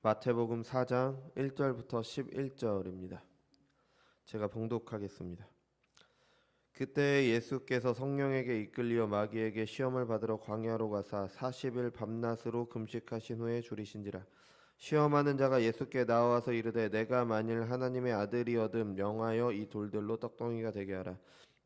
마태복음 4장 1절부터 11절입니다. 제가 봉독하겠습니다. 그때 예수께서 성령에게 이끌려 마귀에게 시험을 받으러 광야로 가사 40일 밤낮으로 금식하신 후에 줄이신지라. 시험하는 자가 예수께 나와서 이르되 내가 만일 하나님의 아들이어든 명하여 이 돌들로 떡덩이가 되게 하라.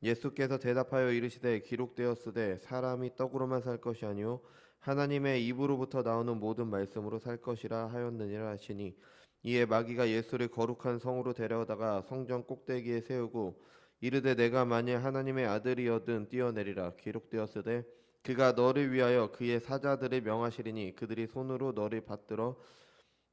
예수께서 대답하여 이르시되 기록되었으되 사람이 떡으로만 살 것이 아니요 하나님의 입으로부터 나오는 모든 말씀으로 살 것이라 하였느니라 하시니, 이에 마귀가 예수를 거룩한 성으로 데려다가 성전 꼭대기에 세우고 이르되 내가 만일 하나님의 아들이어든 뛰어내리라. 기록되었으되 그가 너를 위하여 그의 사자들을 명하시리니 그들이 손으로 너를 받들어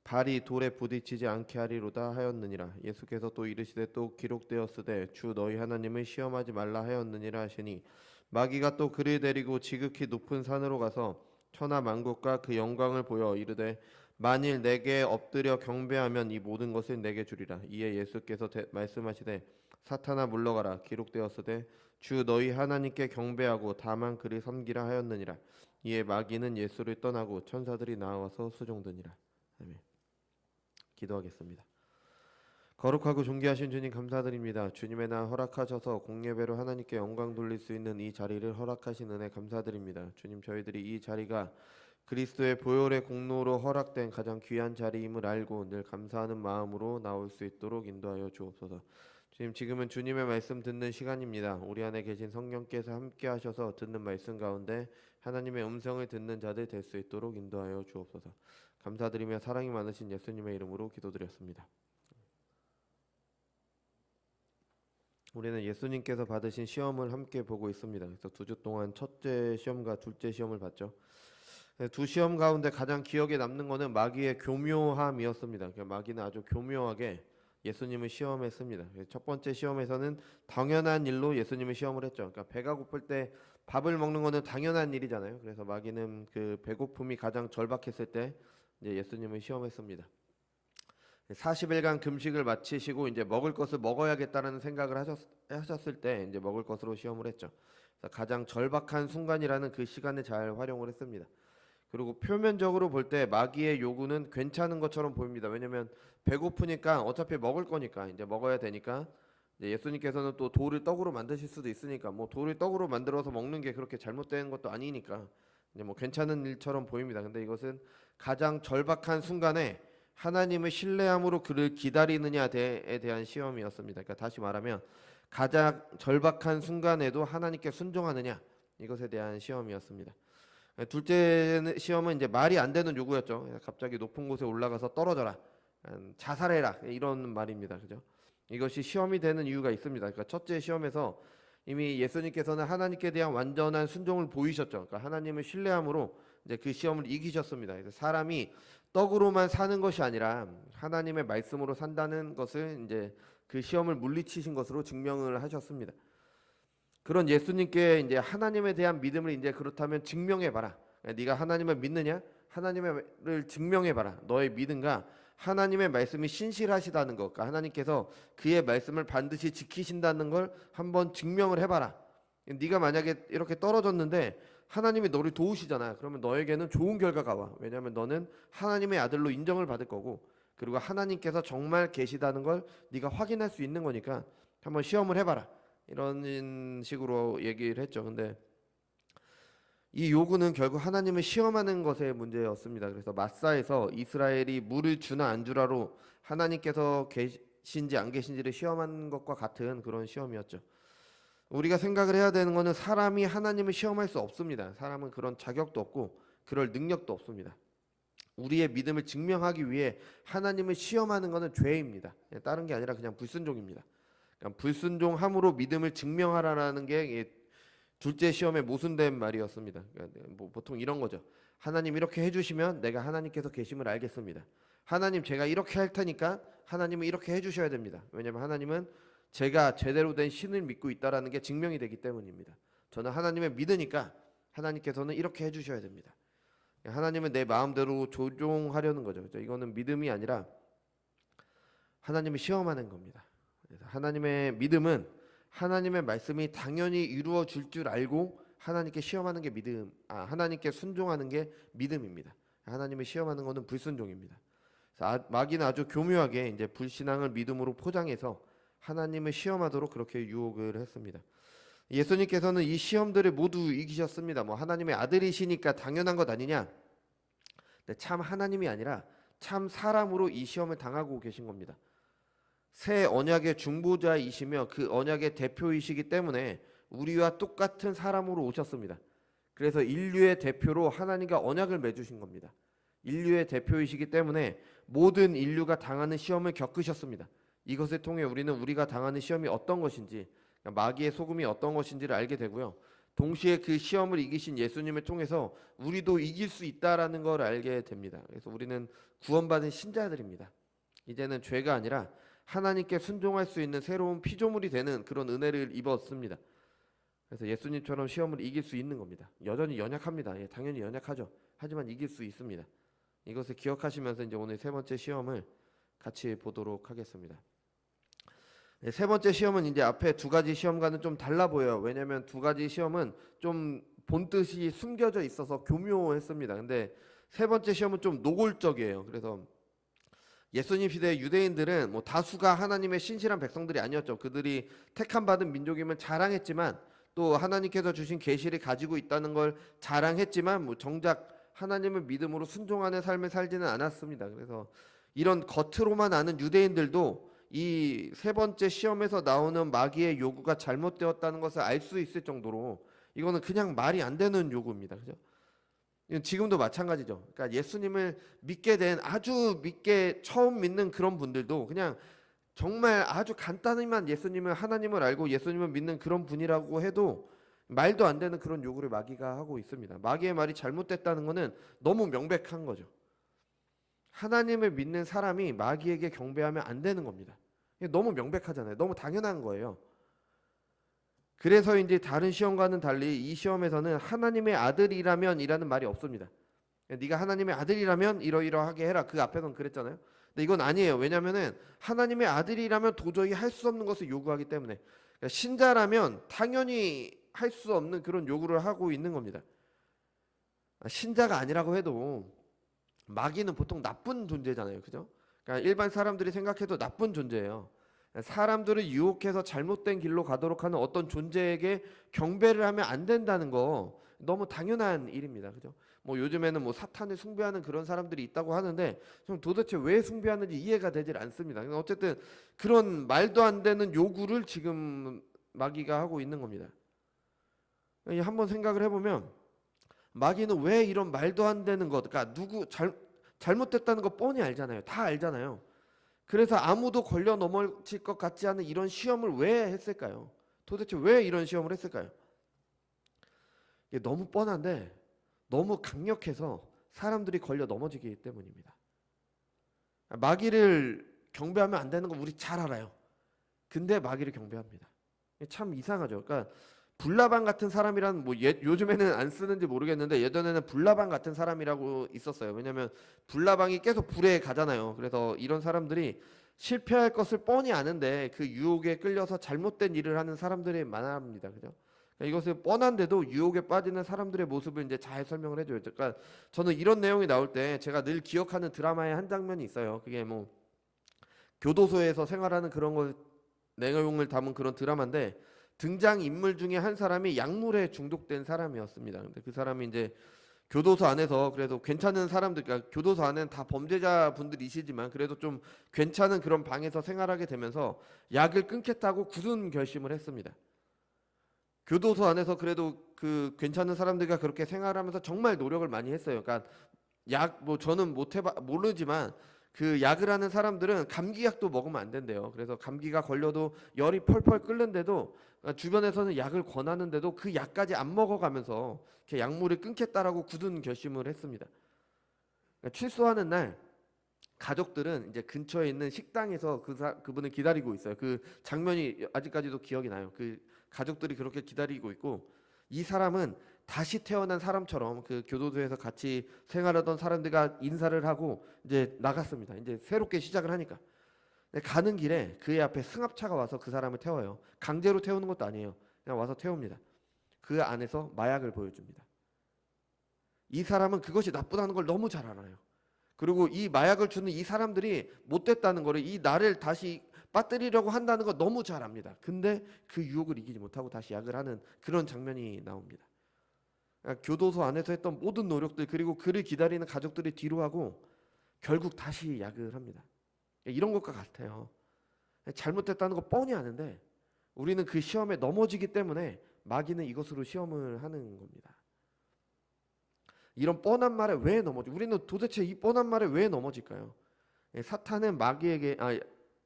발이 돌에 부딪히지 않게 하리로다 하였느니라. 예수께서 또 이르시되 또 기록되었으되 주 너희 하나님을 시험하지 말라 하였느니라 하시니, 마귀가 또 그를 데리고 지극히 높은 산으로 가서 천하 만국과 그 영광을 보여 이르되 만일 내게 엎드려 경배하면 이 모든 것을 내게 주리라. 이에 예수께서 말씀하시되 사탄아 물러가라. 기록되었으되 주 너희 하나님께 경배하고 다만 그를 섬기라 하였느니라. 이에 마귀는 예수를 떠나고 천사들이 나와서 수종드니라. 아멘. 기도하겠습니다. 거룩하고 존귀하신 주님 감사드립니다. 주님의 날 허락하셔서 공예배로 하나님께 영광 돌릴 수 있는 이 자리를 허락하신 은혜 감사드립니다. 주님, 저희들이 이 자리가 그리스도의 보혈의 공로로 허락된 가장 귀한 자리임을 알고 늘 감사하는 마음으로 나올 수 있도록 인도하여 주옵소서. 주님, 지금은 주님의 말씀 듣는 시간입니다. 우리 안에 계신 성령께서 함께 하셔서 듣는 말씀 가운데 하나님의 음성을 듣는 자들 될 수 있도록 인도하여 주옵소서. 감사드리며 사랑이 많으신 예수님의 이름으로 기도드렸습니다. 우리는 예수님께서 받으신 시험을 함께 보고 있습니다. 그래서 2주 동안 첫째 시험과 둘째 시험을 봤죠. 두 시험 가운데 가장 기억에 남는 것은 마귀의 교묘함이었습니다. 마귀는 아주 교묘하게 예수님을 시험했습니다. 첫 번째 시험에서는 당연한 일로 예수님을 시험을 했죠. 그러니까 배가 고플 때 밥을 먹는 것은 당연한 일이잖아요. 그래서 마귀는 그 배고픔이 가장 절박했을 때 이제 예수님을 시험했습니다. 40일간 금식을 마치시고 이제 먹을 것을 먹어야겠다는 생각을 하셨을 때 이제 먹을 것으로 시험을 했죠. 그래서 가장 절박한 순간이라는 그 시간을 잘 활용을 했습니다. 그리고 표면적으로 볼 때 마귀의 요구는 괜찮은 것처럼 보입니다. 왜냐하면 배고프니까 어차피 먹을 거니까 이제 먹어야 되니까, 이제 예수님께서는 또 돌을 떡으로 만드실 수도 있으니까 뭐 돌을 떡으로 만들어서 먹는 게 그렇게 잘못된 것도 아니니까 이제 뭐 괜찮은 일처럼 보입니다. 근데 이것은 가장 절박한 순간에 하나님을 신뢰함으로 그를 기다리느냐에 대한 시험이었습니다. 그러니까 다시 말하면 가장 절박한 순간에도 하나님께 순종하느냐, 이것에 대한 시험이었습니다. 둘째 시험은 이제 말이 안 되는 요구였죠. 갑자기 높은 곳에 올라가서 떨어져라, 자살해라, 이런 말입니다. 그죠? 이것이 시험이 되는 이유가 있습니다. 그러니까 첫째 시험에서 이미 예수님께서는 하나님께 대한 완전한 순종을 보이셨죠. 그러니까 하나님을 신뢰함으로 이제 그 시험을 이기셨습니다. 그래서 사람이 떡으로만 사는 것이 아니라 하나님의 말씀으로 산다는 것을 이제 그 시험을 물리치신 것으로 증명을 하셨습니다. 그런 예수님께 이제 하나님에 대한 믿음을 이제 그렇다면 증명해 봐라. 네가 하나님을 믿느냐? 하나님을 증명해 봐라. 너의 믿음과 하나님의 말씀이 신실하시다는 것, 그러니까 하나님께서 그의 말씀을 반드시 지키신다는 걸 한번 증명을 해봐라. 네가 만약에 이렇게 떨어졌는데 하나님이 너를 도우시잖아. 그러면 너에게는 좋은 결과가 와. 왜냐하면 너는 하나님의 아들로 인정을 받을 거고, 그리고 하나님께서 정말 계시다는 걸 네가 확인할 수 있는 거니까 한번 시험을 해봐라. 이런 식으로 얘기를 했죠. 근데 이 요구는 결국 하나님을 시험하는 것의 문제였습니다. 그래서 마사에서 이스라엘이 물을 주나 안 주라로 하나님께서 계신지 안 계신지를 시험한 것과 같은 그런 시험이었죠. 우리가 생각을 해야 되는 것은 사람이 하나님을 시험할 수 없습니다. 사람은 그런 자격도 없고 그럴 능력도 없습니다. 우리의 믿음을 증명하기 위해 하나님을 시험하는 것은 죄입니다. 다른 게 아니라 그냥 불순종입니다. 그러니까 불순종함으로 믿음을 증명하라는 게 둘째 시험에 모순된 말이었습니다. 그러니까 뭐 보통 이런 거죠. 하나님 이렇게 해주시면 내가 하나님께서 계심을 알겠습니다. 하나님 제가 이렇게 할 테니까 하나님은 이렇게 해주셔야 됩니다. 왜냐하면 하나님은 제가 제대로 된 신을 믿고 있다라는 게 증명이 되기 때문입니다. 저는 하나님을 믿으니까 하나님께서는 이렇게 해주셔야 됩니다. 하나님은 내 마음대로 조종하려는 거죠. 이거는 믿음이 아니라 하나님을 시험하는 겁니다. 그래서 하나님의 믿음은 하나님의 말씀이 당연히 이루어질 줄 알고 하나님께 시험하는 게 하나님께 순종하는 게 믿음입니다. 하나님을 시험하는 것은 불순종입니다. 마귀는 아주 교묘하게 이제 불신앙을 믿음으로 포장해서 하나님을 시험하도록 그렇게 유혹을 했습니다. 예수님께서는 이 시험들을 모두 이기셨습니다. 뭐 하나님의 아들이시니까 당연한 것 아니냐? 근데 참 하나님이 아니라 참 사람으로 이 시험을 당하고 계신 겁니다. 새 언약의 중보자이시며 그 언약의 대표이시기 때문에 우리와 똑같은 사람으로 오셨습니다. 그래서 인류의 대표로 하나님과 언약을 맺으신 겁니다. 인류의 대표이시기 때문에 모든 인류가 당하는 시험을 겪으셨습니다. 이것을 통해 우리는 우리가 당하는 시험이 어떤 것인지, 마귀의 속음이 어떤 것인지를 알게 되고요. 동시에 그 시험을 이기신 예수님을 통해서 우리도 이길 수 있다라는 걸 알게 됩니다. 그래서 우리는 구원받은 신자들입니다. 이제는 죄가 아니라 하나님께 순종할 수 있는 새로운 피조물이 되는 그런 은혜를 입었습니다. 그래서 예수님처럼 시험을 이길 수 있는 겁니다. 여전히 연약합니다. 당연히 연약하죠. 하지만 이길 수 있습니다. 이것을 기억하시면서 이제 오늘 세 번째 시험을 같이 보도록 하겠습니다. 세 번째 시험은 이제 앞에 두 가지 시험과는 좀 달라 보여요. 왜냐하면 두 가지 시험은 좀 본뜻이 숨겨져 있어서 교묘했습니다. 근데 세 번째 시험은 좀 노골적이에요. 그래서 예수님 시대의 유대인들은 뭐 다수가 하나님의 신실한 백성들이 아니었죠. 그들이 택함 받은 민족임을 자랑했지만 또 하나님께서 주신 계시를 가지고 있다는 걸 자랑했지만 뭐 정작 하나님을 믿음으로 순종하는 삶을 살지는 않았습니다. 그래서 이런 겉으로만 아는 유대인들도 이 세 번째 시험에서 나오는 마귀의 요구가 잘못되었다는 것을 알 수 있을 정도로 이거는 그냥 말이 안 되는 요구입니다. 그죠? 지금도 마찬가지죠. 그러니까 예수님을 믿게 된 아주 믿게 처음 믿는 그런 분들도 그냥 정말 아주 간단히만 예수님을 하나님을 알고 예수님을 믿는 그런 분이라고 해도 말도 안 되는 그런 요구를 마귀가 하고 있습니다. 마귀의 말이 잘못됐다는 것은 너무 명백한 거죠. 하나님을 믿는 사람이 마귀에게 경배하면 안 되는 겁니다. 너무 명백하잖아요. 너무 당연한 거예요. 그래서 이제 다른 시험과는 달리 이 시험에서는 하나님의 아들이라면 이라는 말이 없습니다. 네가 하나님의 아들이라면 이러이러하게 해라. 그 앞에서는 그랬잖아요. 근데 이건 아니에요. 왜냐하면 하나님의 아들이라면 도저히 할 수 없는 것을 요구하기 때문에, 그러니까 신자라면 당연히 할 수 없는 그런 요구를 하고 있는 겁니다. 신자가 아니라고 해도 마귀는 보통 나쁜 존재잖아요. 그죠? 그러니까 일반 사람들이 생각해도 나쁜 존재예요. 사람들을 유혹해서 잘못된 길로 가도록 하는 어떤 존재에게 경배를 하면 안 된다는 거 너무 당연한 일입니다. 그죠? 뭐 요즘에는 뭐 사탄을 숭배하는 그런 사람들이 있다고 하는데 좀 도대체 왜 숭배하는지 이해가 되질 않습니다. 어쨌든 그런 말도 안 되는 요구를 지금 마귀가 하고 있는 겁니다. 한번 생각을 해보면 마귀는 왜 이런 말도 안 되는 것, 그러니까 잘못됐다는 거 뻔히 알잖아요. 다 알잖아요. 그래서 아무도 걸려 넘어질 것 같지 않은 이런 시험을 왜 했을까요? 도대체 왜 이런 시험을 했을까요? 이게 너무 뻔한데 너무 강력해서 사람들이 걸려 넘어지기 때문입니다. 마귀를 경배하면 안 되는 거 우리 잘 알아요. 근데 마귀를 경배합니다. 참 이상하죠. 그러니까 불나방 같은 사람이란 뭐 요즘에는 안 쓰는지 모르겠는데 예전에는 불나방 같은 사람이라고 있었어요. 왜냐하면 불나방이 계속 불에 가잖아요. 그래서 이런 사람들이 실패할 것을 뻔히 아는데 그 유혹에 끌려서 잘못된 일을 하는 사람들이 많습니다. 그죠? 그러니까 이것을 뻔한데도 유혹에 빠지는 사람들의 모습을 이제 잘 설명을 해줘요. 그러니까 저는 이런 내용이 나올 때 제가 늘 기억하는 드라마의 한 장면이 있어요. 그게 뭐 교도소에서 생활하는 그런 거 내용을 담은 그런 드라마인데 등장 인물 중에 한 사람이 약물에 중독된 사람이었습니다. 근데 그 사람이 이제 교도소 안에서 그래도 괜찮은 사람들, 그러니까 교도소 안에는 다 범죄자 분들이시지만 그래도 좀 괜찮은 그런 방에서 생활하게 되면서 약을 끊겠다고 굳은 결심을 했습니다. 교도소 안에서 그래도 그 괜찮은 사람들과 그렇게 생활하면서 정말 노력을 많이 했어요. 그러니까 뭐 저는 모르지만 그 약을 하는 사람들은 감기약도 먹으면 안 된대요. 그래서 감기가 걸려도 열이 펄펄 끓는데도 주변에서는 약을 권하는데도 그 약까지 안 먹어가면서 이렇게 약물을 끊겠다라고 굳은 결심을 했습니다. 출소하는 날 가족들은 이제 근처에 있는 식당에서 그분을 기다리고 있어요. 그 장면이 아직까지도 기억이 나요. 그 가족들이 그렇게 기다리고 있고 이 사람은 다시 태어난 사람처럼 그 교도소에서 같이 생활하던 사람들과 인사를 하고 이제 나갔습니다. 이제 새롭게 시작을 하니까. 가는 길에 그의 앞에 승합차가 와서 그 사람을 태워요. 강제로 태우는 것도 아니에요. 그냥 와서 태웁니다. 그 안에서 마약을 보여줍니다. 이 사람은 그것이 나쁘다는 걸 너무 잘 알아요. 그리고 이 마약을 주는 이 사람들이 못됐다는 거를, 이 나를 다시 빠뜨리려고 한다는 거 너무 잘 압니다. 근데 그 유혹을 이기지 못하고 다시 약을 하는 그런 장면이 나옵니다. 교도소 안에서 했던 모든 노력들, 그리고 그를 기다리는 가족들이 뒤로 하고 결국 다시 약을 합니다. 이런 것과 같아요. 잘못됐다는 거 뻔히 아는데 우리는 그 시험에 넘어지기 때문에 마귀는 이것으로 시험을 하는 겁니다. 이런 뻔한 말에 왜 넘어지? 우리는 도대체 이 뻔한 말에 왜 넘어질까요?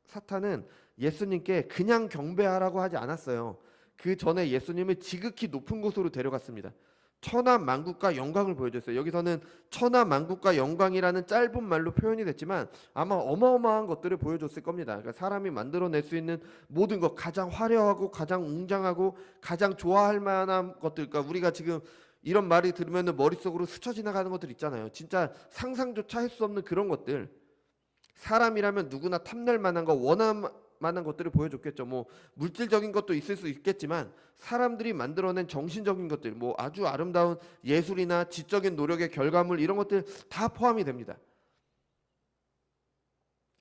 사탄은 예수님께 그냥 경배하라고 하지 않았어요. 그 전에 예수님을 지극히 높은 곳으로 데려갔습니다. 천하만국과 영광을 보여줬어요. 여기서는 천하만국과 영광이라는 짧은 말로 표현이 됐지만 아마 어마어마한 것들을 보여줬을 겁니다. 그러니까 사람이 만들어낼 수 있는 모든 것, 가장 화려하고 가장 웅장하고 가장 좋아할 만한 것들, 그러니까 우리가 지금 이런 말이 들으면 머릿속으로 스쳐 지나가는 것들 있잖아요. 진짜 상상조차 할 수 없는 그런 것들, 사람이라면 누구나 탐낼 만한 거, 원할 만한 것들을 보여줬겠죠. 뭐 물질적인 것도 있을 수 있겠지만 사람들이 만들어낸 정신적인 것들, 뭐 아주 아름다운 예술이나 지적인 노력의 결과물, 이런 것들 다 포함이 됩니다.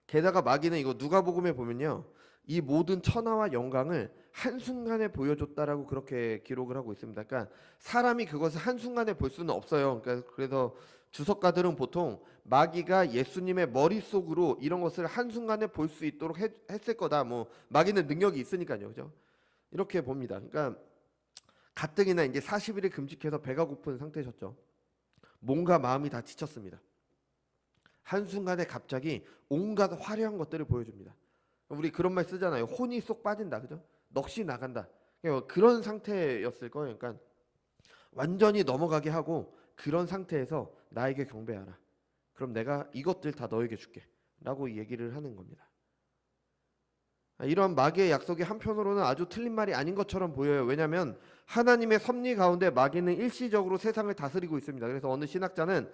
게다가 마귀는 이거 누가복음에 보면요, 이 모든 천하와 영광을 한순간에 보여줬다라고 그렇게 기록을 하고 있습니다. 그러니까 사람이 그것을 한순간에 볼 수는 없어요. 그러니까 그래서 주석가들은 보통 마귀가 예수님의 머릿속으로 이런 것을 한순간에 볼 수 있도록 했을 거다. 뭐 마귀는 능력이 있으니까요. 그죠? 이렇게 봅니다. 그러니까 가뜩이나 이제 40일을 금식해서 배가 고픈 상태셨죠. 몸과 마음이 다 지쳤습니다. 한순간에 갑자기 온갖 화려한 것들을 보여줍니다. 우리 그런 말 쓰잖아요. 혼이 쏙 빠진다. 그죠? 넋이 나간다. 그런 상태였을 거예요. 그러니까 완전히 넘어가게 하고 그런 상태에서 나에게 경배하라. 그럼 내가 이것들 다 너에게 줄게. 라고 얘기를 하는 겁니다. 이런 마귀의 약속이 한편으로는 아주 틀린 말이 아닌 것처럼 보여요. 왜냐하면 하나님의 섭리 가운데 마귀는 일시적으로 세상을 다스리고 있습니다. 그래서 어느 신학자는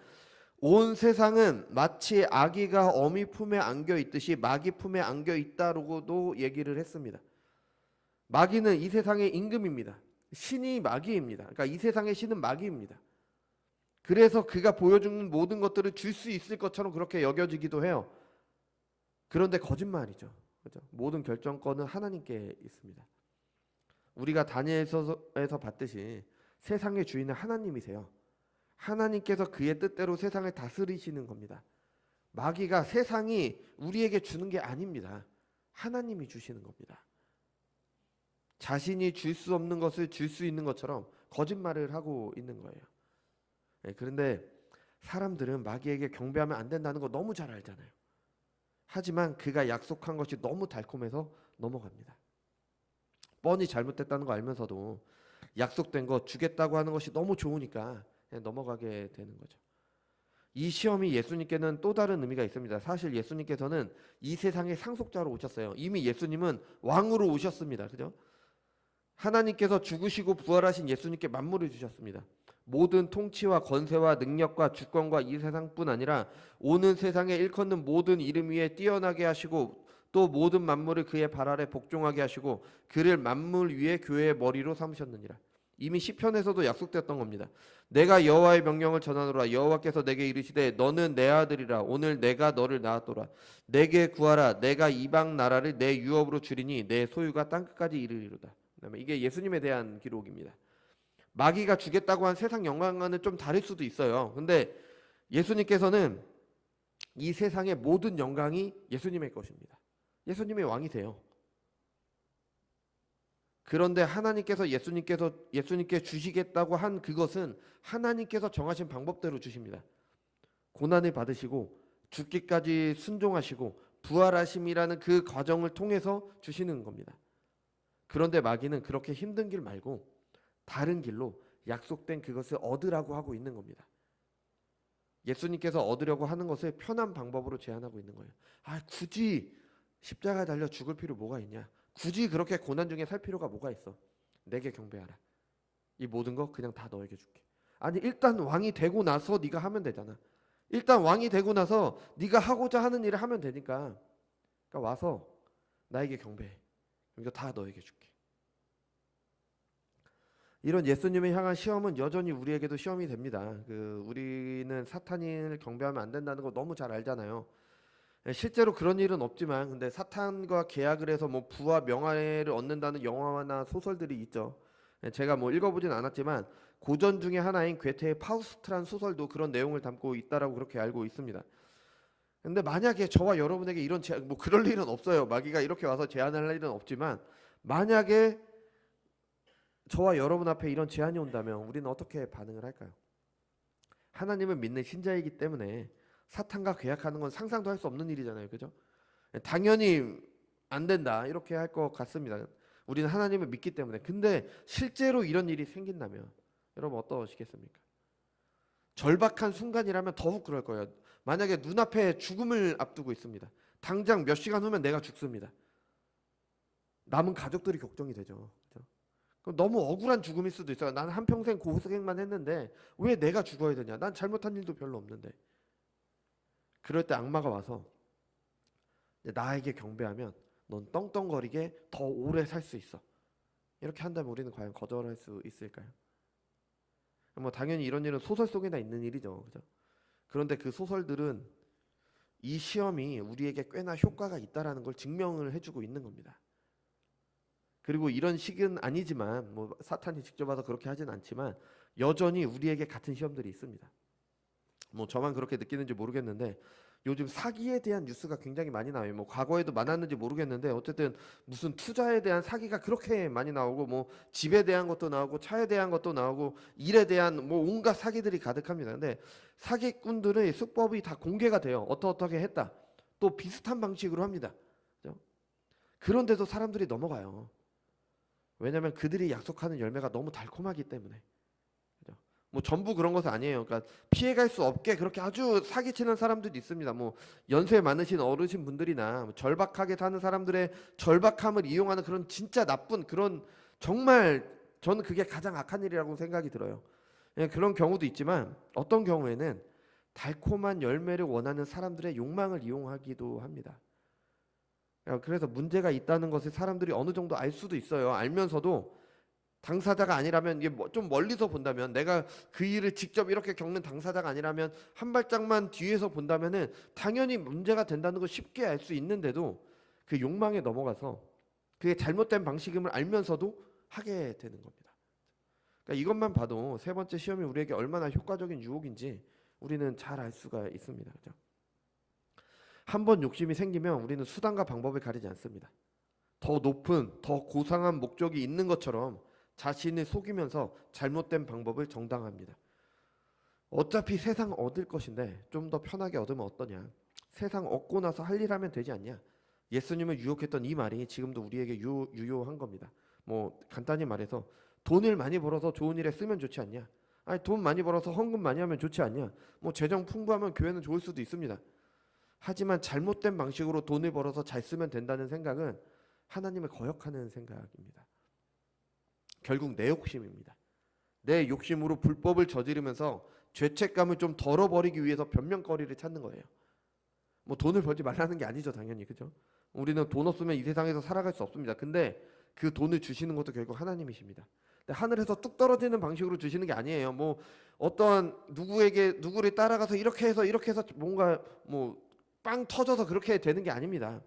온 세상은 마치 아기가 어미 품에 안겨 있듯이 마귀 품에 안겨 있다고도 얘기를 했습니다. 마귀는 이 세상의 임금입니다. 신이 마귀입니다. 그러니까 이 세상의 신은 마귀입니다. 그래서 그가 보여주는 모든 것들을 줄 수 있을 것처럼 그렇게 여겨지기도 해요. 그런데 거짓말이죠. 그렇죠? 모든 결정권은 하나님께 있습니다. 우리가 다니엘서에서 봤듯이 세상의 주인은 하나님이세요. 하나님께서 그의 뜻대로 세상을 다스리시는 겁니다. 마귀가 세상이 우리에게 주는 게 아닙니다. 하나님이 주시는 겁니다. 자신이 줄 수 없는 것을 줄 수 있는 것처럼 거짓말을 하고 있는 거예요. 그런데 사람들은 마귀에게 경배하면 안 된다는 거 너무 잘 알잖아요. 하지만 그가 약속한 것이 너무 달콤해서 넘어갑니다. 뻔히 잘못됐다는 거 알면서도 약속된 거 주겠다고 하는 것이 너무 좋으니까 그냥 넘어가게 되는 거죠. 이 시험이 예수님께는 또 다른 의미가 있습니다. 사실 예수님께서는 이 세상의 상속자로 오셨어요. 이미 예수님은 왕으로 오셨습니다. 그죠? 하나님께서 죽으시고 부활하신 예수님께 만물을 주셨습니다. 모든 통치와 권세와 능력과 주권과 이 세상뿐 아니라 오는 세상에 일컫는 모든 이름 위에 뛰어나게 하시고 또 모든 만물을 그의 발 아래 복종하게 하시고 그를 만물 위에 교회의 머리로 삼으셨느니라. 이미 시편에서도 약속되었던 겁니다. 내가 여호와의 명령을 전하노라. 여호와께서 내게 이르시되 너는 내 아들이라. 오늘 내가 너를 낳았도라. 내게 구하라. 내가 이방 나라를 내 유업으로 주리니 내 소유가 땅끝까지 이르리로다. 이게 예수님에 대한 기록입니다. 마귀가 주겠다고 한 세상 영광과는 좀 다를 수도 있어요. 근데 예수님께서는 이 세상의 모든 영광이 예수님의 것입니다. 예수님의 왕이세요. 그런데 하나님께서 예수님께 주시겠다고 한 그것은 하나님께서 정하신 방법대로 주십니다. 고난을 받으시고 죽기까지 순종하시고 부활하심이라는 그 과정을 통해서 주시는 겁니다. 그런데 마귀는 그렇게 힘든 길 말고 다른 길로 약속된 그것을 얻으라고 하고 있는 겁니다. 예수님께서 얻으려고 하는 것을 편한 방법으로 제안하고 있는 거예요. 굳이 십자가에 달려 죽을 필요 뭐가 있냐? 굳이 그렇게 고난 중에 살 필요가 뭐가 있어? 내게 경배하라. 이 모든 거 그냥 다 너에게 줄게. 아니 일단 왕이 되고 나서 네가 하면 되잖아. 일단 왕이 되고 나서 네가 하고자 하는 일을 하면 되니까. 그러니까 와서 나에게 경배해. 이거 다 너에게 줄게. 이런 예수님을 향한 시험은 여전히 우리에게도 시험이 됩니다. 우리는 사탄을 경배하면 안 된다는 거 너무 잘 알잖아요. 실제로 그런 일은 없지만 근데 사탄과 계약을 해서 뭐 부와 명예를 얻는다는 영화나 소설들이 있죠. 제가 뭐 읽어보진 않았지만 고전 중에 하나인 괴테의 파우스트란 소설도 그런 내용을 담고 있다라고 그렇게 알고 있습니다. 근데 만약에 저와 여러분에게 이런 제한, 뭐 그럴 일은 없어요. 마귀가 이렇게 와서 제안을 할 일은 없지만 만약에 저와 여러분 앞에 이런 제안이 온다면 우리는 어떻게 반응을 할까요? 하나님을 믿는 신자이기 때문에 사탄과 계약하는 건 상상도 할 수 없는 일이잖아요. 그죠? 당연히 안 된다 이렇게 할 것 같습니다. 우리는 하나님을 믿기 때문에. 근데 실제로 이런 일이 생긴다면 여러분 어떠시겠습니까? 절박한 순간이라면 더욱 그럴 거예요. 만약에 눈앞에 죽음을 앞두고 있습니다. 당장 몇 시간 후면 내가 죽습니다. 남은 가족들이 걱정이 되죠. 그죠? 그럼 너무 억울한 죽음일 수도 있어요. 나는 한평생 고생만 했는데 왜 내가 죽어야 되냐? 난 잘못한 일도 별로 없는데. 그럴 때 악마가 와서 나에게 경배하면 넌 떵떵거리게 더 오래 살 수 있어. 이렇게 한다면 우리는 과연 거절할 수 있을까요? 뭐 당연히 이런 일은 소설 속에나 있는 일이죠. 그죠? 그런데 그 소설들은 이 시험이 우리에게 꽤나 효과가 있다라는 걸 증명을 해주고 있는 겁니다. 그리고 이런 식은 아니지만 뭐 사탄이 직접 와서 그렇게 하진 않지만 여전히 우리에게 같은 시험들이 있습니다. 뭐 저만 그렇게 느끼는지 모르겠는데 요즘 사기에 대한 뉴스가 굉장히 많이 나와요. 뭐 과거에도 많았는지 모르겠는데 어쨌든 무슨 투자에 대한 사기가 그렇게 많이 나오고 뭐 집에 대한 것도 나오고 차에 대한 것도 나오고 일에 대한 뭐 온갖 사기들이 가득합니다. 근데 사기꾼들의 수법이 다 공개가 돼요. 어떻게 했다. 또 비슷한 방식으로 합니다. 그죠? 그런데도 사람들이 넘어가요. 왜냐하면 그들이 약속하는 열매가 너무 달콤하기 때문에. 뭐 전부 그런 것은 아니에요. 그러니까 피해갈 수 없게 그렇게 아주 사기치는 사람들도 있습니다. 뭐 연세 많으신 어르신 분들이나 뭐 절박하게 사는 사람들의 절박함을 이용하는 그런 진짜 나쁜 그런 정말 저는 그게 가장 악한 일이라고 생각이 들어요. 그런 경우도 있지만 어떤 경우에는 달콤한 열매를 원하는 사람들의 욕망을 이용하기도 합니다. 그래서 문제가 있다는 것을 사람들이 어느 정도 알 수도 있어요. 알면서도 당사자가 아니라면 이게 좀 멀리서 본다면 내가 그 일을 직접 이렇게 겪는 당사자가 아니라면 한 발짝만 뒤에서 본다면은 당연히 문제가 된다는 걸 쉽게 알 수 있는데도 그 욕망에 넘어가서 그게 잘못된 방식임을 알면서도 하게 되는 겁니다. 그러니까 이것만 봐도 세 번째 시험이 우리에게 얼마나 효과적인 유혹인지 우리는 잘 알 수가 있습니다. 그죠? 한번 욕심이 생기면 우리는 수단과 방법을 가리지 않습니다. 더 높은, 더 고상한 목적이 있는 것처럼 자신을 속이면서 잘못된 방법을 정당합니다. 어차피 세상 얻을 것인데 좀 더 편하게 얻으면 어떠냐. 세상 얻고 나서 할 일 하면 되지 않냐. 예수님을 유혹했던 이 말이 지금도 우리에게 유효한 겁니다. 뭐 간단히 말해서 돈을 많이 벌어서 좋은 일에 쓰면 좋지 않냐. 아니 돈 많이 벌어서 헌금 많이 하면 좋지 않냐. 뭐 재정 풍부하면 교회는 좋을 수도 있습니다. 하지만 잘못된 방식으로 돈을 벌어서 잘 쓰면 된다는 생각은 하나님을 거역하는 생각입니다. 결국 내 욕심입니다. 내 욕심으로 불법을 저지르면서 죄책감을 좀 덜어버리기 위해서 변명거리를 찾는 거예요. 뭐 돈을 벌지 말라는 게 아니죠, 당연히. 그죠? 우리는 돈 없으면 이 세상에서 살아갈 수 없습니다. 근데 그 돈을 주시는 것도 결국 하나님이십니다. 근데 하늘에서 뚝 떨어지는 방식으로 주시는 게 아니에요. 뭐 어떤 누구를 따라가서 이렇게 해서 뭔가 뭐 빵 터져서 그렇게 되는 게 아닙니다.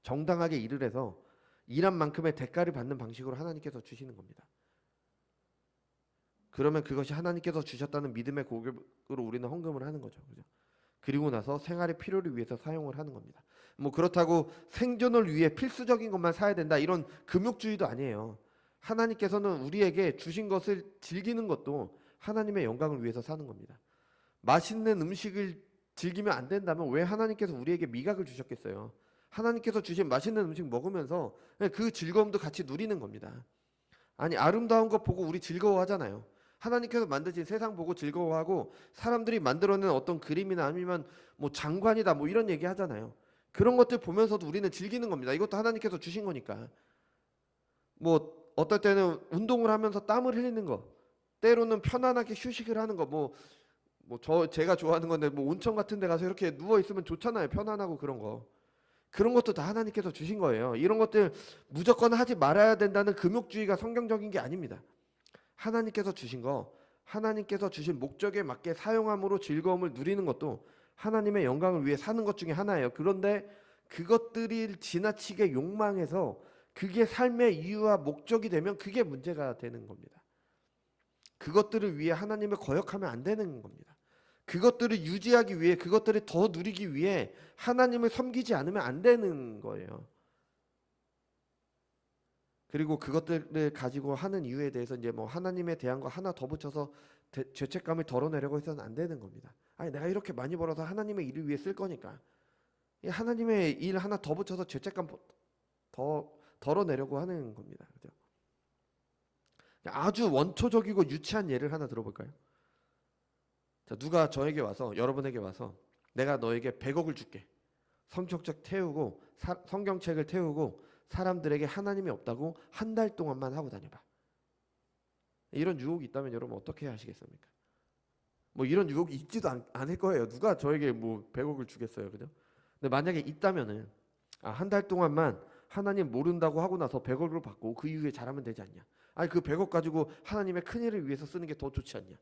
정당하게 일을 해서 일한 만큼의 대가를 받는 방식으로 하나님께서 주시는 겁니다. 그러면 그것이 하나님께서 주셨다는 믿음의 고백으로 우리는 헌금을 하는 거죠. 그죠? 그리고 나서 생활의 필요를 위해서 사용을 하는 겁니다. 뭐 그렇다고 생존을 위해 필수적인 것만 사야 된다 이런 금욕주의도 아니에요. 하나님께서는 우리에게 주신 것을 즐기는 것도 하나님의 영광을 위해서 사는 겁니다. 맛있는 음식을 즐기면 안 된다면 왜 하나님께서 우리에게 미각을 주셨겠어요? 하나님께서 주신 맛있는 음식 먹으면서 그 즐거움도 같이 누리는 겁니다. 아니 아름다운 것 보고 우리 즐거워하잖아요. 하나님께서 만드신 세상 보고 즐거워하고 사람들이 만들어낸 어떤 그림이나 아니면 뭐 장관이다 뭐 이런 얘기 하잖아요. 그런 것들 보면서도 우리는 즐기는 겁니다. 이것도 하나님께서 주신 거니까. 뭐 어떨 때는 운동을 하면서 땀을 흘리는 거, 때로는 편안하게 휴식을 하는 거, 제가 좋아하는 건데 뭐 온천 같은 데 가서 이렇게 누워 있으면 좋잖아요. 편안하고 그런 거. 그런 것도 다 하나님께서 주신 거예요. 이런 것들 무조건 하지 말아야 된다는 금욕주의가 성경적인 게 아닙니다. 하나님께서 주신 거, 하나님께서 주신 목적에 맞게 사용함으로 즐거움을 누리는 것도 하나님의 영광을 위해 사는 것 중에 하나예요. 그런데 그것들이 지나치게 욕망해서 그게 삶의 이유와 목적이 되면 그게 문제가 되는 겁니다. 그것들을 위해 하나님을 거역하면 안 되는 겁니다. 그것들을 유지하기 위해, 그것들을 더 누리기 위해 하나님을 섬기지 않으면 안 되는 거예요. 그리고 그것들을 가지고 하는 이유에 대해서 이제 뭐 하나님에 대한 거 하나 더 붙여서 죄책감을 덜어내려고 해서는 안 되는 겁니다. 아니, 내가 이렇게 많이 벌어서 하나님의 일을 위해 쓸 거니까 이 하나님의 일 하나 더 붙여서 죄책감 더 덜어내려고 하는 겁니다. 그죠? 아주 원초적이고 유치한 예를 하나 들어볼까요? 자, 누가 저에게 와서, 여러분에게 와서 내가 너에게 100억을 줄게. 성경책 태우고 성경책을 태우고 사람들에게 하나님이 없다고 한 달 동안만 하고 다녀봐. 이런 유혹이 있다면 여러분 어떻게 하시겠습니까? 뭐 이런 유혹이 있지도 않을 거예요. 누가 저에게 뭐 100억을 주겠어요, 그죠? 근데 만약에 있다면은 한 달 동안만 하나님 모른다고 하고 나서 100억을 받고 그 이후에 잘하면 되지 않냐? 아니 그 100억 가지고 하나님의 큰 일을 위해서 쓰는 게 더 좋지 않냐?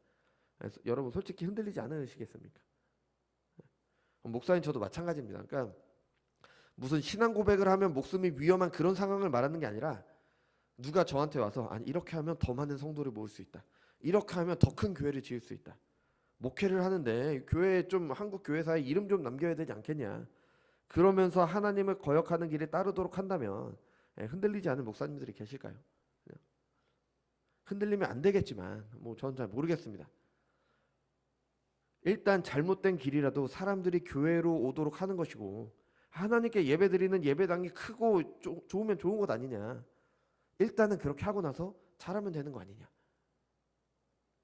그래서 여러분 솔직히 흔들리지 않으시겠습니까? 목사님 저도 마찬가지입니다. 그러니까 무슨 신앙 고백을 하면 목숨이 위험한 그런 상황을 말하는 게 아니라 누가 저한테 와서 아니 이렇게 하면 더 많은 성도를 모을 수 있다. 이렇게 하면 더 큰 교회를 지을 수 있다. 목회를 하는데 교회 좀 한국 교회사에 이름 좀 남겨야 되지 않겠냐. 그러면서 하나님을 거역하는 길에 따르도록 한다면 흔들리지 않은 목사님들이 계실까요? 흔들리면 안 되겠지만 뭐 저는 잘 모르겠습니다. 일단 잘못된 길이라도 사람들이 교회로 오도록 하는 것이고 하나님께 예배드리는 예배당이 크고 좋으면 좋은 것 아니냐. 일단은 그렇게 하고 나서 잘하면 되는 거 아니냐.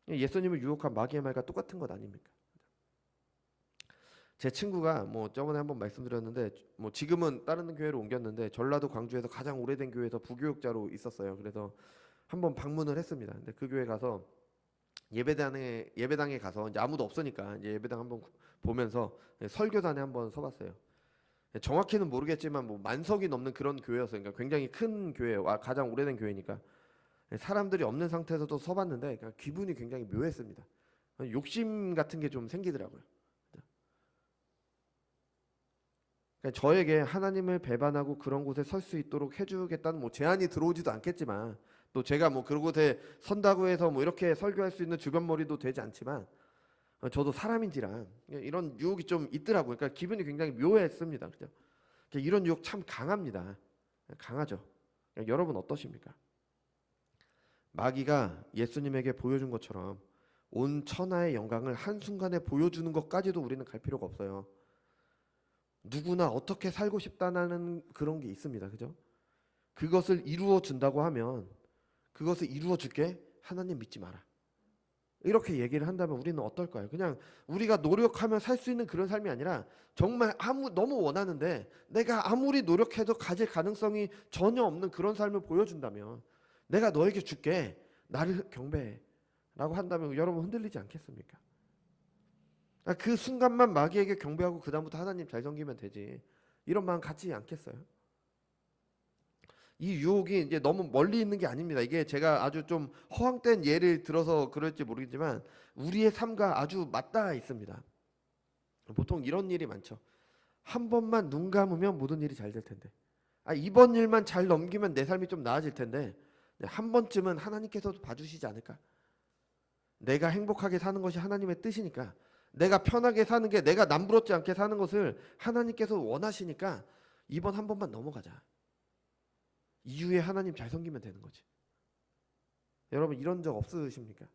예수님을 유혹한 마귀의 말과 똑같은 것 아닙니까? 제 친구가 뭐 저번에 한번 말씀드렸는데 뭐 지금은 다른 교회로 옮겼는데 전라도 광주에서 가장 오래된 교회에서 부교육자로 있었어요. 그래서 한번 방문을 했습니다. 근데 그 교회 가서 예배당에 가서 이제 아무도 없으니까 이제 예배당 한번 보면서 설교단에 한번 서봤어요. 정확히는 모르겠지만 뭐 만석이 넘는 그런 교회였어요. 그러니까 굉장히 큰 교회, 가장 오래된 교회니까 사람들이 없는 상태에서도 서봤는데 그러니까 기분이 굉장히 묘했습니다. 욕심 같은 게 좀 생기더라고요. 그러니까 저에게 하나님을 배반하고 그런 곳에 설 수 있도록 해주겠다는 뭐 제안이 들어오지도 않겠지만 또 제가 뭐 그런 곳에 선다고 해서 뭐 이렇게 설교할 수 있는 주변머리도 되지 않지만 저도 사람인지라 이런 유혹이 좀 있더라고요. 그러니까 기분이 굉장히 묘했습니다. 그죠? 이런 유혹 참 강합니다. 강하죠. 여러분 어떠십니까? 마귀가 예수님에게 보여준 것처럼 온 천하의 영광을 한순간에 보여주는 것까지도 우리는 갈 필요가 없어요. 누구나 어떻게 살고 싶다는 그런 게 있습니다. 그죠? 그것을 이루어 준다고 하면 그것을 이루어 줄게 하나님 믿지 마라. 이렇게 얘기를 한다면 우리는 어떨까요? 그냥 우리가 노력하면 살 수 있는 그런 삶이 아니라 정말 너무 원하는데 내가 아무리 노력해도 가질 가능성이 전혀 없는 그런 삶을 보여준다면 내가 너에게 줄게 나를 경배해 라고 한다면 여러분 흔들리지 않겠습니까? 그 순간만 마귀에게 경배하고 그 다음부터 하나님 잘 섬기면 되지 이런 마음 갖지 않겠어요? 이 유혹이 이제 너무 멀리 있는 게 아닙니다. 이게 제가 아주 좀 허황된 예를 들어서 그럴지 모르겠지만 우리의 삶과 아주 맞닿아 있습니다. 보통 이런 일이 많죠. 한 번만 눈 감으면 모든 일이 잘 될 텐데 이번 일만 잘 넘기면 내 삶이 좀 나아질 텐데 한 번쯤은 하나님께서도 봐주시지 않을까? 내가 행복하게 사는 것이 하나님의 뜻이니까 내가 편하게 사는 게 내가 남부럽지 않게 사는 것을 하나님께서 원하시니까 이번 한 번만 넘어가자. 이후에 하나님 잘 섬기면 되는 거지. 여러분 이런 적 없으십니까?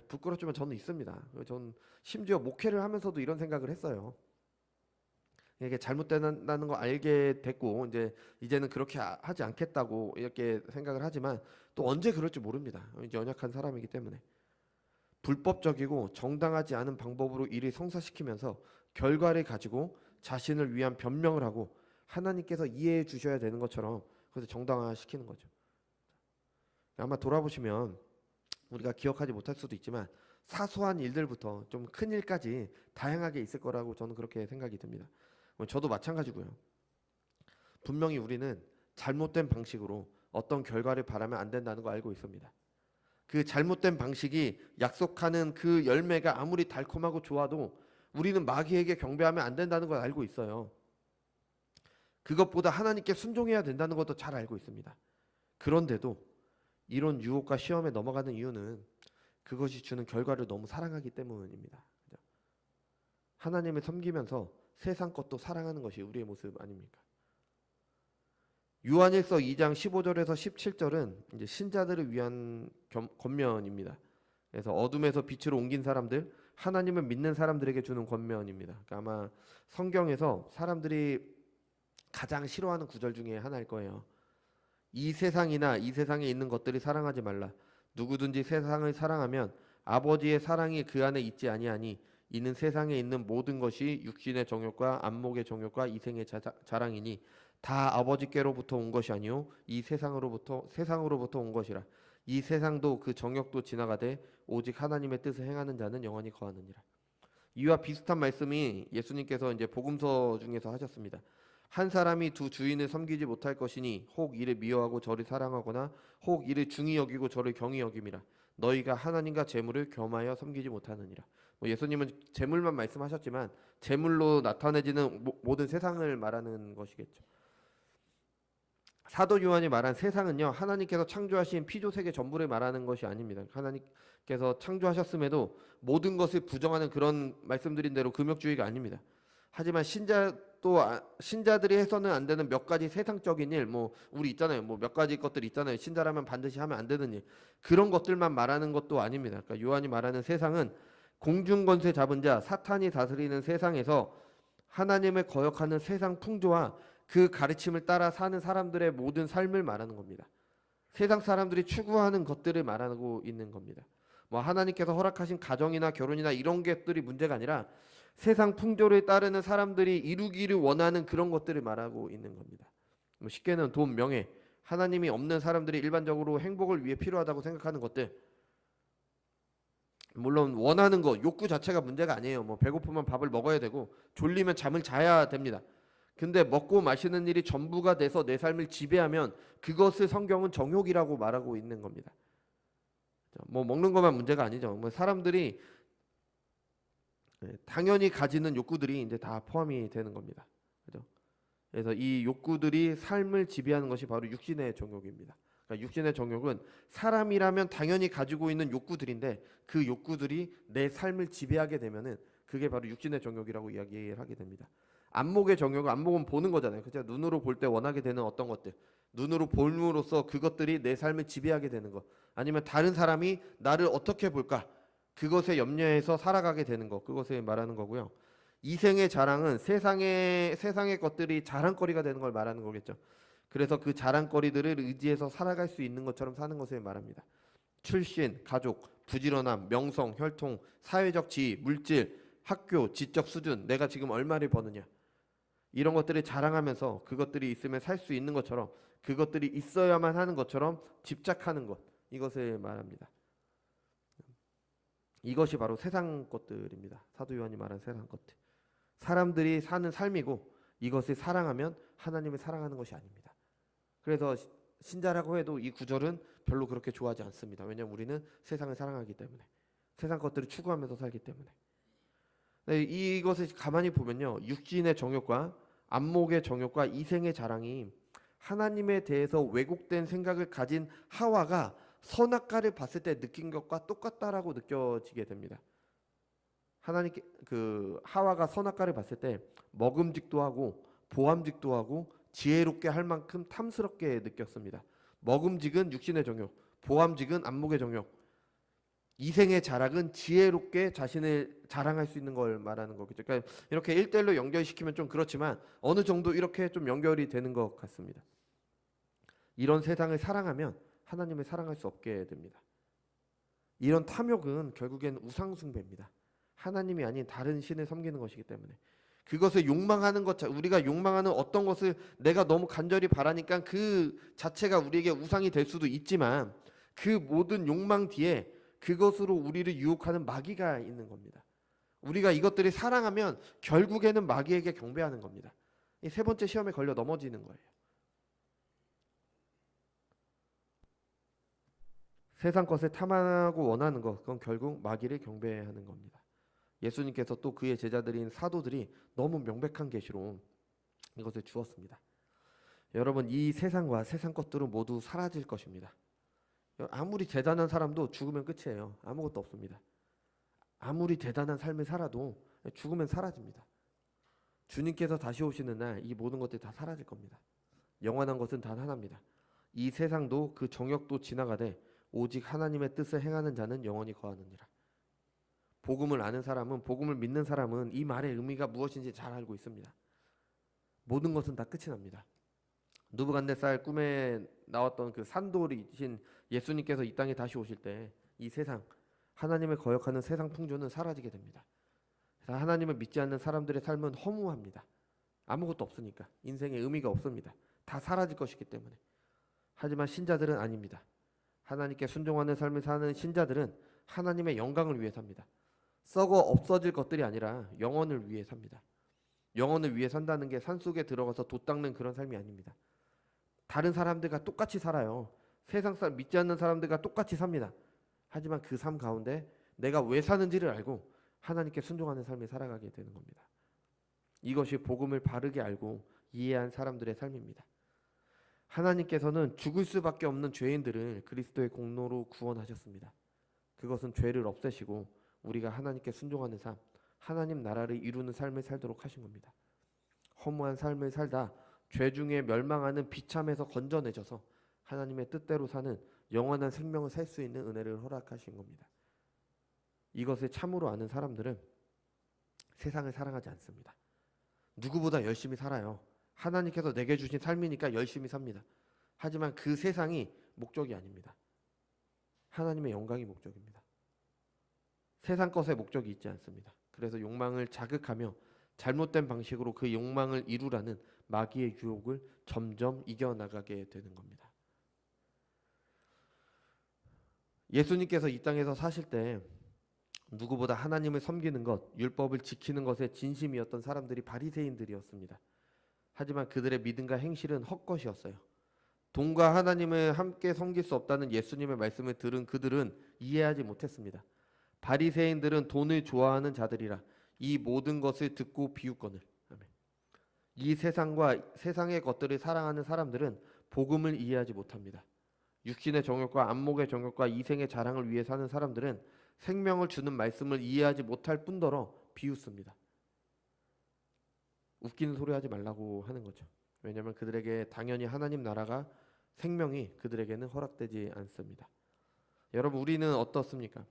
부끄럽지만 저는 있습니다. 저는 심지어 목회를 하면서도 이런 생각을 했어요. 이게 잘못된다는 거 알게 됐고 이제는 그렇게 하지 않겠다고 이렇게 생각을 하지만 또 언제 그럴지 모릅니다. 연약한 사람이기 때문에 불법적이고 정당하지 않은 방법으로 일을 성사시키면서 결과를 가지고 자신을 위한 변명을 하고 하나님께서 이해해 주셔야 되는 것처럼 그래서 정당화시키는 거죠. 아마 돌아보시면 우리가 기억하지 못할 수도 있지만 사소한 일들부터 좀 큰 일까지 다양하게 있을 거라고 저는 그렇게 생각이 듭니다. 저도 마찬가지고요. 분명히 우리는 잘못된 방식으로 어떤 결과를 바라면 안 된다는 거 알고 있습니다. 그 잘못된 방식이 약속하는 그 열매가 아무리 달콤하고 좋아도 우리는 마귀에게 경배하면 안 된다는 걸 알고 있어요. 그것보다 하나님께 순종해야 된다는 것도 잘 알고 있습니다. 그런데도 이런 유혹과 시험에 넘어가는 이유는 그것이 주는 결과를 너무 사랑하기 때문입니다. 하나님을 섬기면서 세상 것도 사랑하는 것이 우리의 모습 아닙니까? 요한일서 2장 15절에서 17절은 이제 신자들을 위한 권면입니다. 그래서 어둠에서 빛으로 옮긴 사람들, 하나님을 믿는 사람들에게 주는 권면입니다. 그러니까 아마 성경에서 사람들이 가장 싫어하는 구절 중에 하나일 거예요. 이 세상이나 이 세상에 있는 것들이 사랑하지 말라. 누구든지 세상을 사랑하면 아버지의 사랑이 그 안에 있지 아니하니 이는 세상에 있는 모든 것이 육신의 정욕과 안목의 정욕과 이생의 자랑이니 다 아버지께로부터 온 것이 아니요 이 세상으로부터 온 것이라. 이 세상도 그 정욕도 지나가되 오직 하나님의 뜻을 행하는 자는 영원히 거하느니라. 이와 비슷한 말씀이 예수님께서 이제 복음서 중에서 하셨습니다. 한 사람이 두 주인을 섬기지 못할 것이니 혹 이를 미워하고 저를 사랑하거나 혹 이를 중히 여기고 저를 경히 여김이라. 너희가 하나님과 재물을 겸하여 섬기지 못하느니라. 예수님은 재물만 말씀하셨지만 재물로 나타내지는 모든 세상을 말하는 것이겠죠. 사도 요한이 말한 세상은요, 하나님께서 창조하신 피조세계 전부를 말하는 것이 아닙니다. 하나님께서 창조하셨음에도 모든 것을 부정하는 그런 말씀드린 대로 금욕주의가 아닙니다. 하지만 신자들이 해서는 안 되는 몇 가지 세상적인 일, 우리 있잖아요. 몇 가지 것들 있잖아요. 신자라면 반드시 하면 안 되는 일. 그런 것들만 말하는 것도 아닙니다. 그러니까 요한이 말하는 세상은 공중 권세 잡은 자, 사탄이 다스리는 세상에서 하나님을 거역하는 세상 풍조와 그 가르침을 따라 사는 사람들의 모든 삶을 말하는 겁니다. 세상 사람들이 추구하는 것들을 말하고 있는 겁니다. 하나님께서 허락하신 가정이나 결혼이나 이런 것들이 문제가 아니라 세상 풍조를 따르는 사람들이 이루기를 원하는 그런 것들을 말하고 있는 겁니다. 쉽게는 돈, 명예, 하나님이 없는 사람들이 일반적으로 행복을 위해 필요하다고 생각하는 것들, 물론 원하는 것, 욕구 자체가 문제가 아니에요. 배고프면 밥을 먹어야 되고 졸리면 잠을 자야 됩니다. 근데 먹고 마시는 일이 전부가 돼서 내 삶을 지배하면 그것을 성경은 정욕이라고 말하고 있는 겁니다. 먹는 것만 문제가 아니죠. 사람들이 당연히 가지는 욕구들이 이제 다 포함이 되는 겁니다. 그죠? 그래서 이 욕구들이 삶을 지배하는 것이 바로 육신의 정욕입니다. 그러니까 육신의 정욕은 사람이라면 당연히 가지고 있는 욕구들인데 그 욕구들이 내 삶을 지배하게 되면은 그게 바로 육신의 정욕이라고 이야기를 하게 됩니다. 안목의 정욕은 안목은 보는 거잖아요. 그죠? 눈으로 볼 때 원하게 되는 어떤 것들, 눈으로 볼므로써 그것들이 내 삶을 지배하게 되는 것, 아니면 다른 사람이 나를 어떻게 볼까, 그것에 염려해서 살아가게 되는 것, 그것을 말하는 거고요. 이생의 자랑은 세상의 것들이 자랑거리가 되는 걸 말하는 거겠죠. 그래서 그 자랑거리들을 의지해서 살아갈 수 있는 것처럼 사는 것을 말합니다. 출신, 가족, 부지런함, 명성, 혈통, 사회적 지위, 물질, 학교, 지적 수준, 내가 지금 얼마를 버느냐, 이런 것들을 자랑하면서 그것들이 있으면 살 수 있는 것처럼, 그것들이 있어야만 하는 것처럼 집착하는 것, 이것을 말합니다. 이것이 바로 세상 것들입니다. 사도 요한이 말한 세상 것들. 사람들이 사는 삶이고 이것을 사랑하면 하나님을 사랑하는 것이 아닙니다. 그래서 신자라고 해도 이 구절은 별로 그렇게 좋아하지 않습니다. 왜냐하면 우리는 세상을 사랑하기 때문에, 세상 것들을 추구하면서 살기 때문에. 이것을 가만히 보면요, 육신의 정욕과 안목의 정욕과 이생의 자랑이 하나님에 대해서 왜곡된 생각을 가진 하와가 선악과를 봤을 때 느낀 것과 똑같다라고 느껴지게 됩니다. 하나님께 하와가 선악과를 봤을 때 먹음직도 하고 보암직도 하고 지혜롭게 할 만큼 탐스럽게 느꼈습니다. 먹음직은 육신의 정욕, 보암직은 안목의 정욕, 이생의 자랑은 지혜롭게 자신을 자랑할 수 있는 걸 말하는 거겠죠. 그러니까 이렇게 1대1로 연결시키면 좀 그렇지만 어느 정도 이렇게 좀 연결이 되는 것 같습니다. 이런 세상을 사랑하면 하나님을 사랑할 수 없게 됩니다. 이런 탐욕은 결국엔 우상숭배입니다. 하나님이 아닌 다른 신을 섬기는 것이기 때문에 그것을 욕망하는 것, 우리가 욕망하는 어떤 것을 내가 너무 간절히 바라니까 그 자체가 우리에게 우상이 될 수도 있지만 그 모든 욕망 뒤에 그것으로 우리를 유혹하는 마귀가 있는 겁니다. 우리가 이것들을 사랑하면 결국에는 마귀에게 경배하는 겁니다. 이 세 번째 시험에 걸려 넘어지는 거예요. 세상 것을 탐하고 원하는 것, 그건 결국 마귀를 경배하는 겁니다. 예수님께서 또 그의 제자들인 사도들이 너무 명백한 계시로 이것을 주었습니다. 여러분, 이 세상과 세상 것들은 모두 사라질 것입니다. 아무리 대단한 사람도 죽으면 끝이에요. 아무것도 없습니다. 아무리 대단한 삶을 살아도 죽으면 사라집니다. 주님께서 다시 오시는 날 이 모든 것들이 다 사라질 겁니다. 영원한 것은 단 하나입니다. 이 세상도 그 정욕도 지나가되 오직 하나님의 뜻을 행하는 자는 영원히 거하느니라. 복음을 아는 사람은, 복음을 믿는 사람은 이 말의 의미가 무엇인지 잘 알고 있습니다. 모든 것은 다 끝이 납니다. 느부갓네살 꿈에 나왔던 그 산돌이신 예수님께서 이 땅에 다시 오실 때 이 세상, 하나님을 거역하는 세상 풍조는 사라지게 됩니다. 하나님을 믿지 않는 사람들의 삶은 허무합니다. 아무것도 없으니까 인생에 의미가 없습니다. 다 사라질 것이기 때문에. 하지만 신자들은 아닙니다. 하나님께 순종하는 삶을 사는 신자들은 하나님의 영광을 위해 삽니다. 썩어 없어질 것들이 아니라 영혼을 위해 삽니다. 영혼을 위해 산다는 게 산속에 들어가서 돛 닦는 그런 삶이 아닙니다. 다른 사람들과 똑같이 살아요. 세상 사람, 믿지 않는 사람들과 똑같이 삽니다. 하지만 그 삶 가운데 내가 왜 사는지를 알고 하나님께 순종하는 삶을 살아가게 되는 겁니다. 이것이 복음을 바르게 알고 이해한 사람들의 삶입니다. 하나님께서는 죽을 수밖에 없는 죄인들을 그리스도의 공로로 구원하셨습니다. 그것은 죄를 없애시고 우리가 하나님께 순종하는 삶, 하나님 나라를 이루는 삶을 살도록 하신 겁니다. 허무한 삶을 살다 죄 중에 멸망하는 비참에서 건져내셔서 하나님의 뜻대로 사는 영원한 생명을 살 수 있는 은혜를 허락하신 겁니다. 이것을 참으로 아는 사람들은 세상을 사랑하지 않습니다. 누구보다 열심히 살아요. 하나님께서 내게 주신 삶이니까 열심히 삽니다. 하지만 그 세상이 목적이 아닙니다. 하나님의 영광이 목적입니다. 세상 것에 목적이 있지 않습니다. 그래서 욕망을 자극하며 잘못된 방식으로 그 욕망을 이루라는 마귀의 유혹을 점점 이겨나가게 되는 겁니다. 예수님께서 이 땅에서 사실 때 누구보다 하나님을 섬기는 것, 율법을 지키는 것에 진심이었던 사람들이 바리새인들이었습니다. 하지만 그들의 믿음과 행실은 헛것이었어요. 돈과 하나님을 함께 섬길 수 없다는 예수님의 말씀을 들은 그들은 이해하지 못했습니다. 바리새인들은 돈을 좋아하는 자들이라 이 모든 것을 듣고 비웃거늘. 이 세상과 세상의 것들을 사랑하는 사람들은 복음을 이해하지 못합니다. 육신의 정욕과 안목의 정욕과 이생의 자랑을 위해 사는 사람들은 생명을 주는 말씀을 이해하지 못할 뿐더러 비웃습니다. 웃기는 소리 하지 말라고 하는 거죠. 왜냐하면 그들에게 당연히 하나님 나라가 생명이 그들에게는 허락되지 않습니다. 여러분, 우리는 어떻습니까?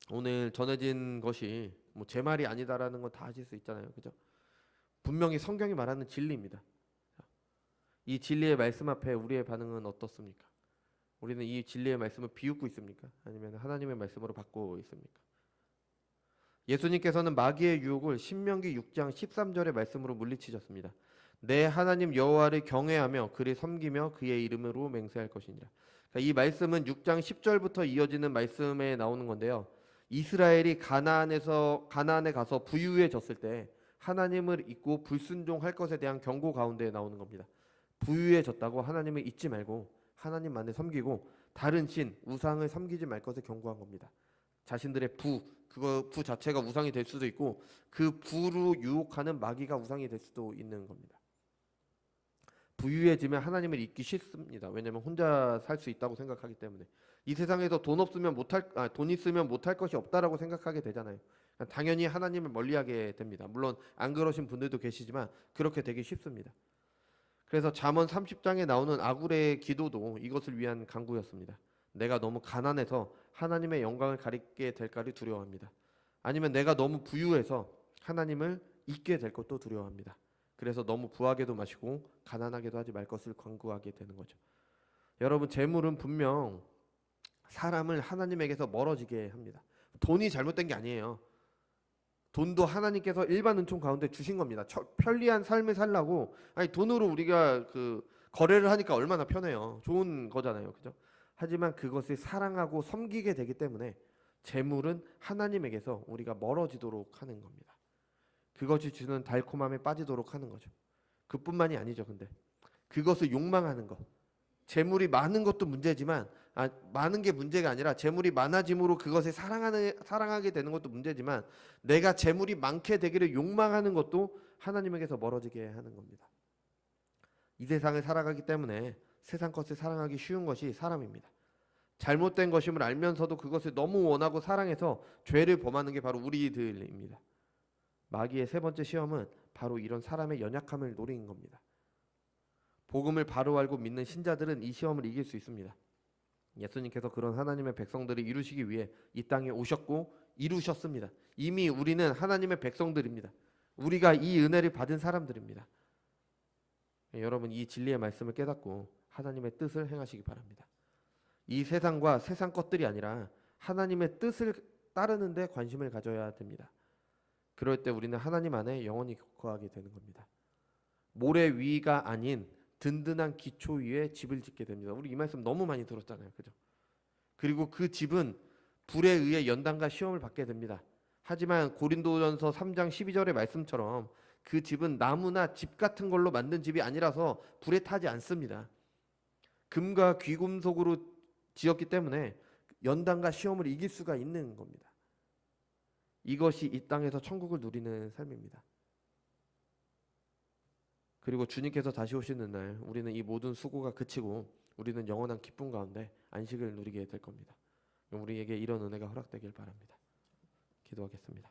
오늘 전해진 것이 뭐 제 말이 아니다라는 건 다 아실 수 있잖아요. 그죠? 분명히 성경이 말하는 진리입니다. 이 진리의 말씀 앞에 우리의 반응은 어떻습니까? 우리는 이 진리의 말씀을 비웃고 있습니까? 아니면 하나님의 말씀으로 바꾸고 있습니까? 예수님께서는 마귀의 유혹을 신명기 6장 13절의 말씀으로 물리치셨습니다. 내 하나님 여호와를 경외하며 그를 섬기며 그의 이름으로 맹세할 것이니라. 그러니까 이 말씀은 6장 10절부터 이어지는 말씀에 나오는 건데요. 이스라엘이 가나안에 가서 부유해졌을 때 하나님을 잊고 불순종할 것에 대한 경고 가운데 나오는 겁니다. 부유해졌다고 하나님을 잊지 말고 하나님만을 섬기고 다른 신, 우상을 섬기지 말 것을 경고한 겁니다. 자신들의 부 자체가 우상이 될 수도 있고 그 부로 유혹하는 마귀가 우상이 될 수도 있는 겁니다. 부유해지면 하나님을 잊기 싫습니다. 왜냐하면 혼자 살 수 있다고 생각하기 때문에. 이 세상에서 돈 있으면 못할 것이 없다라고 생각하게 되잖아요. 당연히 하나님을 멀리하게 됩니다. 물론 안 그러신 분들도 계시지만 그렇게 되기 쉽습니다. 그래서 잠언 30장에 나오는 아굴의 기도도 이것을 위한 간구였습니다. 내가 너무 가난해서 하나님의 영광을 가리게 될까를 두려워합니다. 아니면 내가 너무 부유해서 하나님을 잊게 될 것도 두려워합니다. 그래서 너무 부하게도 마시고 가난하게도 하지 말 것을 간구하게 되는 거죠. 여러분, 재물은 분명 사람을 하나님에게서 멀어지게 합니다. 돈이 잘못된 게 아니에요. 돈도 하나님께서 일반 은총 가운데 주신 겁니다. 편리한 삶을 살라고. 아니, 돈으로 우리가 거래를 하니까 얼마나 편해요. 좋은 거잖아요. 그죠? 하지만 그것을 사랑하고 섬기게 되기 때문에 재물은 하나님에게서 우리가 멀어지도록 하는 겁니다. 그것이 주는 달콤함에 빠지도록 하는 거죠. 그뿐만이 아니죠. 근데 그것을 욕망하는 것, 재물이 많은 것도 문제지만 많은 게 문제가 아니라 재물이 많아짐으로 그것을 사랑하게 되는 것도 문제지만 내가 재물이 많게 되기를 욕망하는 것도 하나님에게서 멀어지게 하는 겁니다. 이 세상을 살아가기 때문에 세상 것을 사랑하기 쉬운 것이 사람입니다. 잘못된 것임을 알면서도 그것을 너무 원하고 사랑해서 죄를 범하는 게 바로 우리들입니다. 마귀의 세 번째 시험은 바로 이런 사람의 연약함을 노리는 겁니다. 복음을 바로 알고 믿는 신자들은 이 시험을 이길 수 있습니다. 예수님께서 그런 하나님의 백성들을 이루시기 위해 이 땅에 오셨고 이루셨습니다. 이미 우리는 하나님의 백성들입니다. 우리가 이 은혜를 받은 사람들입니다. 여러분, 이 진리의 말씀을 깨닫고 하나님의 뜻을 행하시기 바랍니다. 이 세상과 세상 것들이 아니라 하나님의 뜻을 따르는 데 관심을 가져야 됩니다. 그럴 때 우리는 하나님 안에 영원히 거하게 되는 겁니다. 모래 위가 아닌 든든한 기초 위에 집을 짓게 됩니다. 우리 이 말씀 너무 많이 들었잖아요. 그죠? 그리고 그 집은 불에 의해 연단과 시험을 받게 됩니다. 하지만 고린도전서 3장 12절의 말씀처럼 그 집은 나무나 집 같은 걸로 만든 집이 아니라서 불에 타지 않습니다. 금과 귀금속으로 지었기 때문에 연단과 시험을 이길 수가 있는 겁니다. 이것이 이 땅에서 천국을 누리는 삶입니다. 그리고 주님께서 다시 오시는 날 우리는 이 모든 수고가 그치고 우리는 영원한 기쁨 가운데 안식을 누리게 될 겁니다. 우리에게 이런 은혜가 허락되길 바랍니다. 기도하겠습니다.